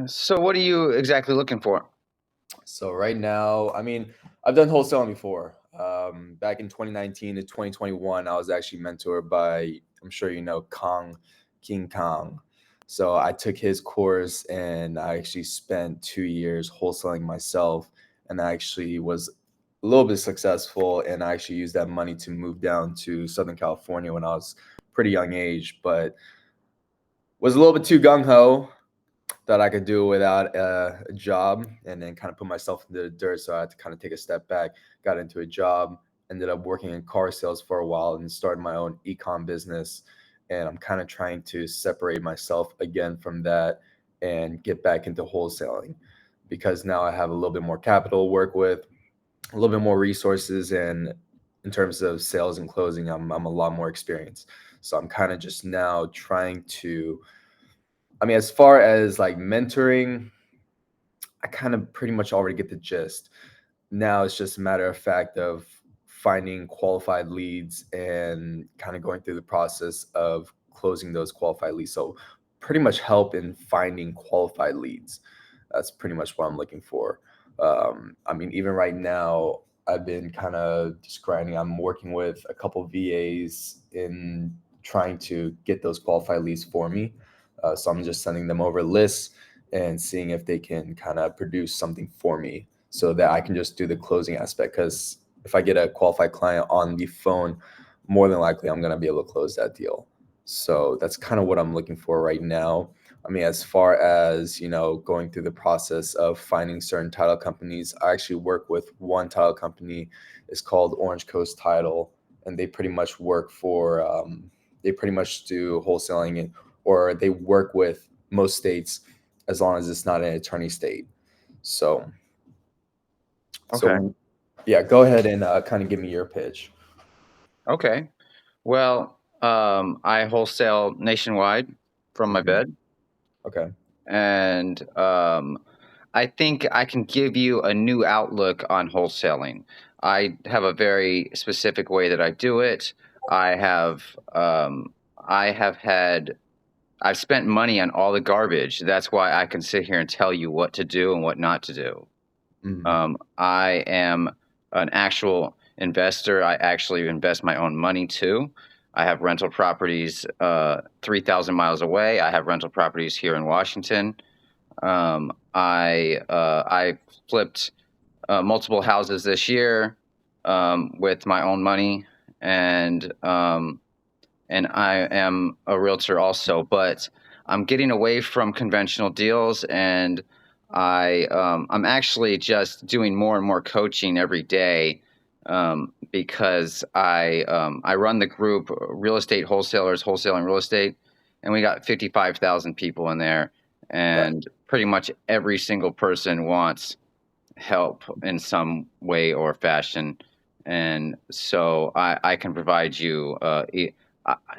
So what are you exactly looking for? So right now, I've done wholesaling before. Back in 2019 to 2021, I was actually mentored by, I'm sure you know, King Kong. So I took his course and I actually spent 2 years wholesaling myself, and I actually was a little bit successful, and I actually used that money to move down to Southern California when I was pretty young age, but was a little bit too gung ho that I could do without a job, and then kind of put myself into the dirt. So I had to kind of take a step back, got into a job, ended up working in car sales for a while, and started my own ecom business. And I'm kind of trying to separate myself again from that and get back into wholesaling, because now I have a little bit more capital to work with, a little bit more resources, and in terms of sales and closing, I'm a lot more experienced. So I'm kind of just now trying to, as far as like mentoring, I kind of pretty much already get the gist. Now it's just a matter of fact of finding qualified leads and kind of going through the process of closing those qualified leads. So pretty much help in finding qualified leads. That's pretty much what I'm looking for. Even right now, I've been kind of just grinding. I'm working with a couple VAs in trying to get those qualified leads for me. So I'm just sending them over lists and seeing if they can kind of produce something for me so that I can just do the closing aspect. Because if I get a qualified client on the phone, more than likely I'm going to be able to close that deal. So that's kind of what I'm looking for right now. As far as, going through the process of finding certain title companies, I actually work with one title company. It's called Orange Coast Title, and they pretty much work for, they pretty much do wholesaling, or they work with most states as long as it's not an attorney state. So, Okay. so yeah, go ahead and kind of give me your pitch. Okay. Well, I wholesale nationwide from my Hmm. bed, Okay. and I think I can give you a new outlook on wholesaling. I have a very specific way that I do it. I have I have had I've spent money on all the garbage. That's why I can sit here and tell you what to do and what not to do. Hmm. I am an actual investor. I actually invest my own money too. I have rental properties 3,000 miles away. I have rental properties here in Washington. I flipped multiple houses this year with my own money, and I am a realtor also. But I'm getting away from conventional deals, and I'm actually just doing more and more coaching every day because I run the group Real Estate Wholesalers Wholesaling Real Estate, and we got 55,000 people in there, Right. and pretty much every single person wants help in some way or fashion. And so I can provide you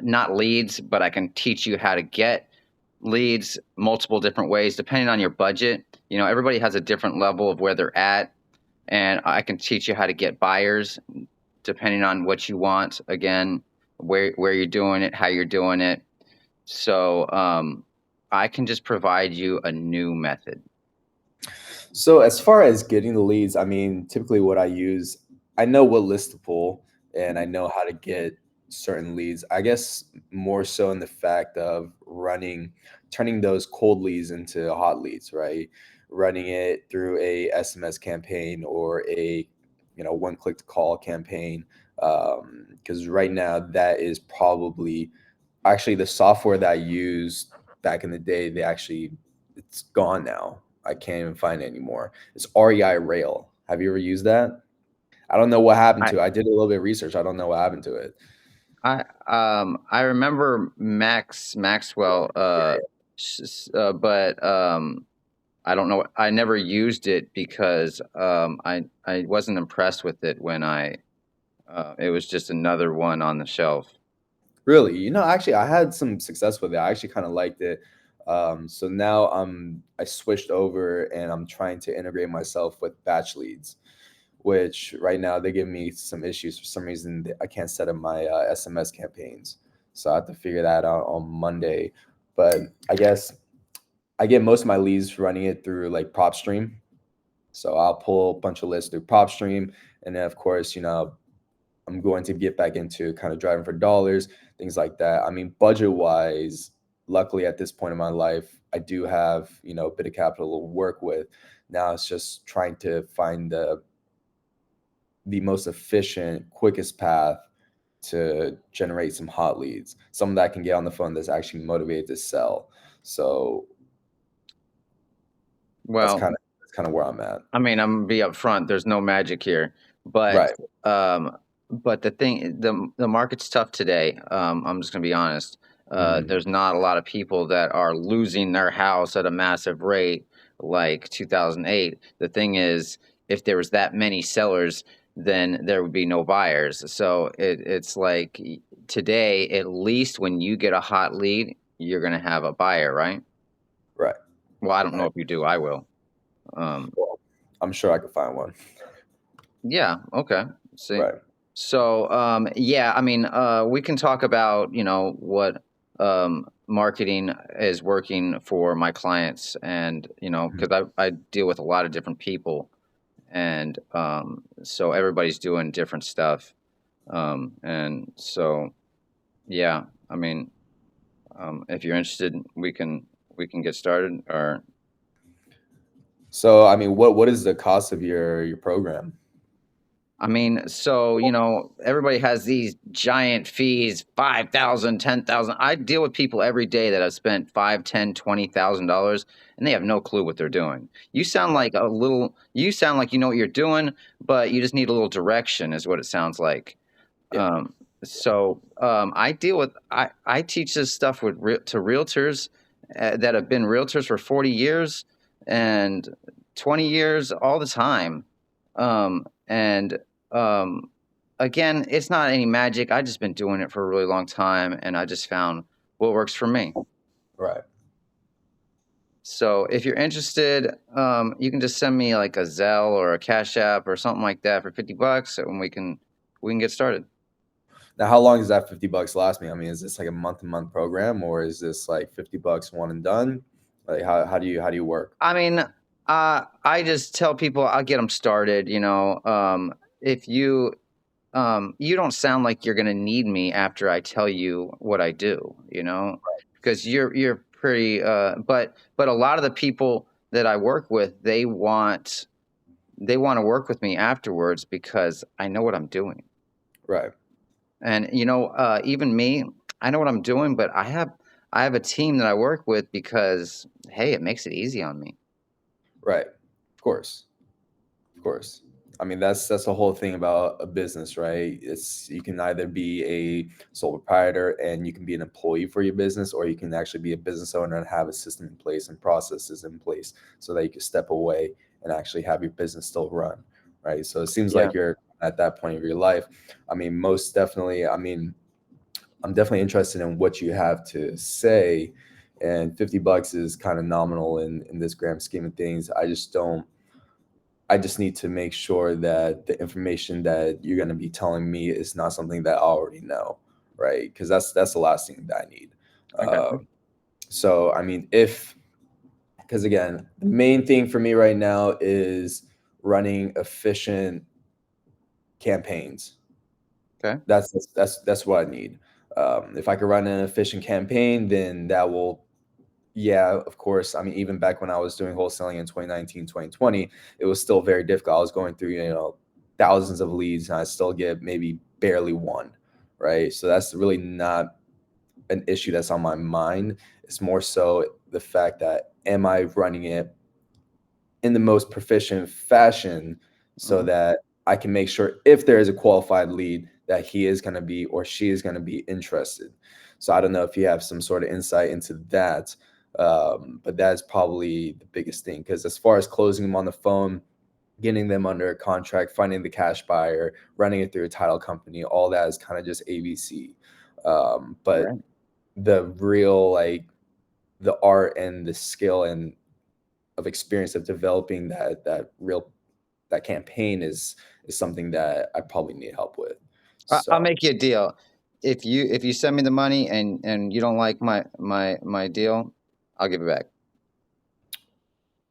not leads, but I can teach you how to get leads multiple different ways depending on your budget. You know, everybody has a different level of where they're at, and I can teach you how to get buyers depending on what you want. Again, where you're doing it, how you're doing it. So I can just provide you a new method. So as far as getting the leads, typically what I use, I know what list to pull and I know how to get certain leads. I guess more so in the fact of turning those cold leads into hot leads, right? Running it through a SMS campaign or a, one click to call campaign. Because right now that is probably actually the software that I used back in the day. It's gone now. I can't even find it anymore. It's REI Rail. Have you ever used that? I don't know what happened I to it. I did a little bit of research. I don't know what happened to it. I remember Maxwell, Yeah, but I don't know. I never used it because I wasn't impressed with it when I it was just another one on the shelf. really. Actually, I had some success with it. I actually kind of liked it. So now I switched over and I'm trying to integrate myself with batch leads, which right now they give me some issues for some reason. I can't set up my SMS campaigns, so I have to figure that out on Monday. But I guess I get most of my leads running it through like PropStream. So I'll pull a bunch of lists through PropStream, and then of course, I'm going to get back into kind of driving for dollars, things like that. I mean, budget wise, luckily at this point in my life, I do have, a bit of capital to work with. Now it's just trying to find the most efficient, quickest path to generate some hot leads, someone that I can get on the phone that's actually motivated to sell. So that's Well, kind of where I'm at. I mean, I'm gonna be upfront. There's no magic here, but Right. um, but the market's tough today. I'm just gonna be honest. Hmm. There's not a lot of people that are losing their house at a massive rate like 2008. The thing is, if there was that many sellers, then there would be no buyers. So it's like today, at least when you get a hot lead, you're gonna have a buyer, right? Right. Well, I don't know Right. if you do. I will. Um, Well, I'm sure I could find one. Yeah, okay. See. Right. So, yeah, I mean, we can talk about, what marketing is working for my clients and, Mhm. because I deal with a lot of different people and so everybody's doing different stuff. And so, yeah, I mean, if you're interested, we can get started or So, I mean, what is the cost of your program? I mean, so, everybody has these giant fees, 5,000, 10,000. I deal with people every day that have spent 5, 10, $20,000 and they have no clue what they're doing. You sound like you know what you're doing, but you just need a little direction is what it sounds like. Yeah. I teach this stuff to realtors that have been realtors for 40 years and 20 years all the time. And again, it's not any magic. I just been doing it for a really long time and I just found what works for me. Right. So if you're interested, you can just send me like a Zelle or a Cash App or something like that for $50 and we can get started. Now, how long does that $50 last me? I mean, is this like a month-to-month program, or is this like $50 one and done? Like, how do you work? I mean, I just tell people I'll get them started. If you don't sound like you're gonna need me after I tell you what I do. Because you're pretty. But a lot of the people that I work with, they want to work with me afterwards because I know what I'm doing. Right. And even me, I know what I'm doing, but I have a team that I work with because hey, it makes it easy on me. Right. Of course. Of course. I mean, that's the whole thing about a business, right? It's you can either be a sole proprietor and you can be an employee for your business, or you can actually be a business owner and have a system in place and processes in place so that you can step away and actually have your business still run, right? So it seems Yeah. like you're at that point of your life. I mean, most definitely. I mean, I'm definitely interested in what you have to say, and $50 is kind of nominal in this grand scheme of things. I just need to make sure that the information that you're going to be telling me is not something that I already know, right? Because that's the last thing that I need. I got you. So I mean, if because again, the main thing for me right now is running efficient campaigns. Okay. That's what I need. If I could run an efficient campaign, then that will, yeah, of course. I mean, even back when I was doing wholesaling in 2019, 2020, it was still very difficult. I was going through, thousands of leads and I still get maybe barely one, right? So that's really not an issue that's on my mind. It's more so the fact that am I running it in the most proficient fashion so Mhm. that I can make sure if there is a qualified lead that he is going to be or she is going to be interested. So I don't know if you have some sort of insight into that, but that's probably the biggest thing because as far as closing them on the phone, getting them under a contract, finding the cash buyer, running it through a title company, all that is kind of just ABC. But Right. the real like the art and the skill and of experience of developing that campaign is something that I probably need help with. I'll So make you a deal. If you send me the money and you don't like my deal, I'll give it back.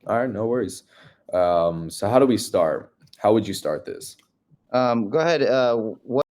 All right, no worries. So how do we start? How would you start this? Go ahead. What